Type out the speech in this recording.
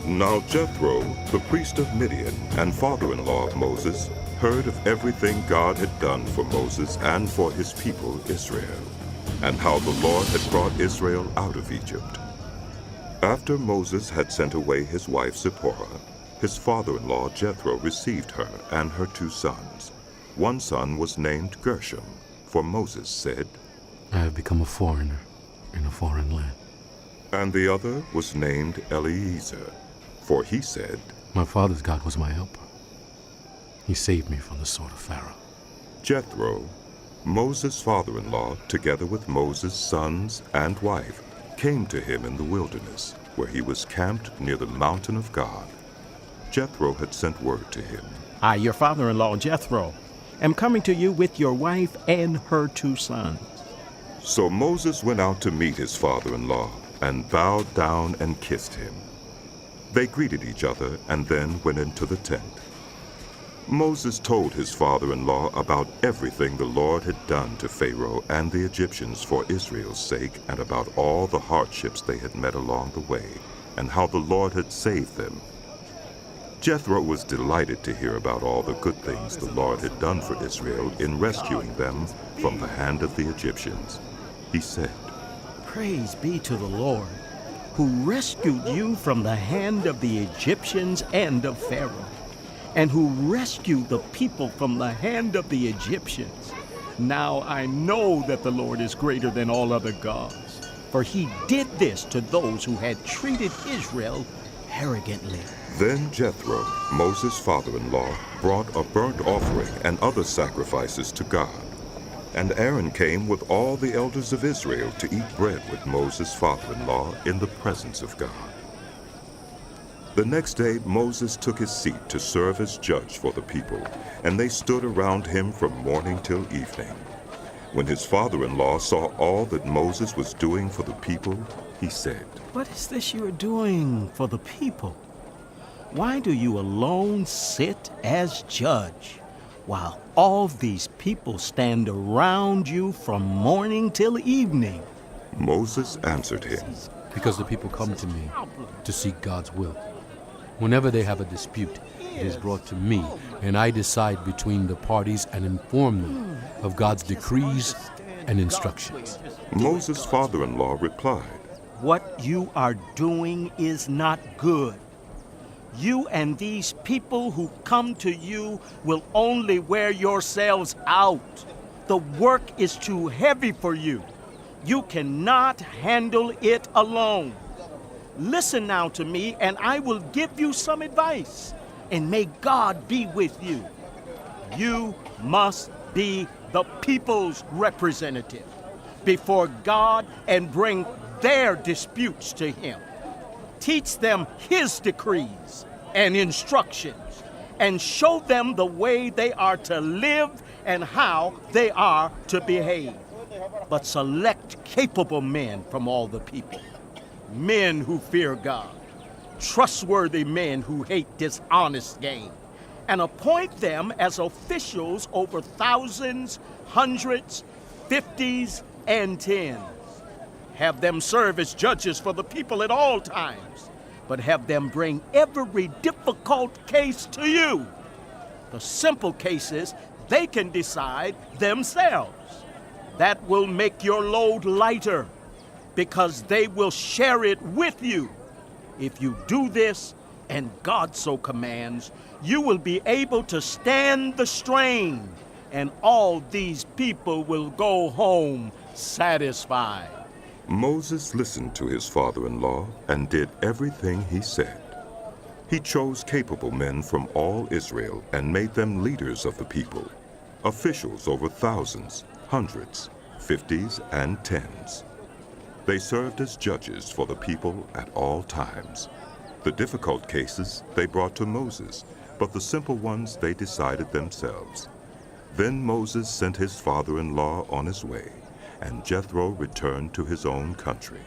Now Jethro, the priest of Midian and father-in-law of Moses, heard of everything God had done for Moses and for his people Israel, and how the Lord had brought Israel out of Egypt. After Moses had sent away his wife Zipporah, his father-in-law Jethro received her and her 2 sons. One son was named Gershom, for Moses said, I have become a foreigner in a foreign land. And the other was named Eliezer, for he said, My father's God was my helper. He saved me from the sword of Pharaoh. Jethro, Moses' father-in-law, together with Moses' sons and wife, came to him in the wilderness, where he was camped near the mountain of God. Jethro had sent word to him. I, your father-in-law Jethro, am coming to you with your wife and her 2 sons. So Moses went out to meet his father-in-law and bowed down and kissed him. They greeted each other and then went into the tent. Moses told his father-in-law about everything the Lord had done to Pharaoh and the Egyptians for Israel's sake, and about all the hardships they had met along the way, and how the Lord had saved them. Jethro was delighted to hear about all the good things the Lord had done for Israel in rescuing them from the hand of the Egyptians. He said, Praise be to the Lord, who rescued you from the hand of the Egyptians and of Pharaoh, and who rescued the people from the hand of the Egyptians. Now I know that the Lord is greater than all other gods, for he did this to those who had treated Israel arrogantly. Then Jethro, Moses' father-in-law, brought a burnt offering and other sacrifices to God. And Aaron came with all the elders of Israel to eat bread with Moses' father-in-law in the presence of God. The next day Moses took his seat to serve as judge for the people, and they stood around him from morning till evening. When his father-in-law saw all that Moses was doing for the people, he said, What is this you are doing for the people? Why do you alone sit as judge, while all these people stand around you from morning till evening? Moses answered him, Because the people come to me to seek God's will. Whenever they have a dispute, it is brought to me, and I decide between the parties and inform them of God's decrees and instructions. Moses' father-in-law replied, What you are doing is not good. You and these people who come to you will only wear yourselves out. The work is too heavy for you. You cannot handle it alone. Listen now to me, and I will give you some advice, and may God be with you. You must be the people's representative before God and bring their disputes to him. Teach them his decrees and instructions, and show them the way they are to live and how they are to behave. But select capable men from all the people, men who fear God, trustworthy men who hate dishonest gain, and appoint them as officials over thousands, hundreds, 50s, and 10s. Have them serve as judges for the people at all times, but have them bring every difficult case to you. The simple cases they can decide themselves. That will make your load lighter, because they will share it with you. If you do this, and God so commands, you will be able to stand the strain, and all these people will go home satisfied. Moses listened to his father-in-law and did everything he said. He chose capable men from all Israel and made them leaders of the people, officials over thousands, hundreds, 50s, and 10s. They served as judges for the people at all times. The difficult cases they brought to Moses, but the simple ones they decided themselves. Then Moses sent his father-in-law on his way, and Jethro returned to his own country.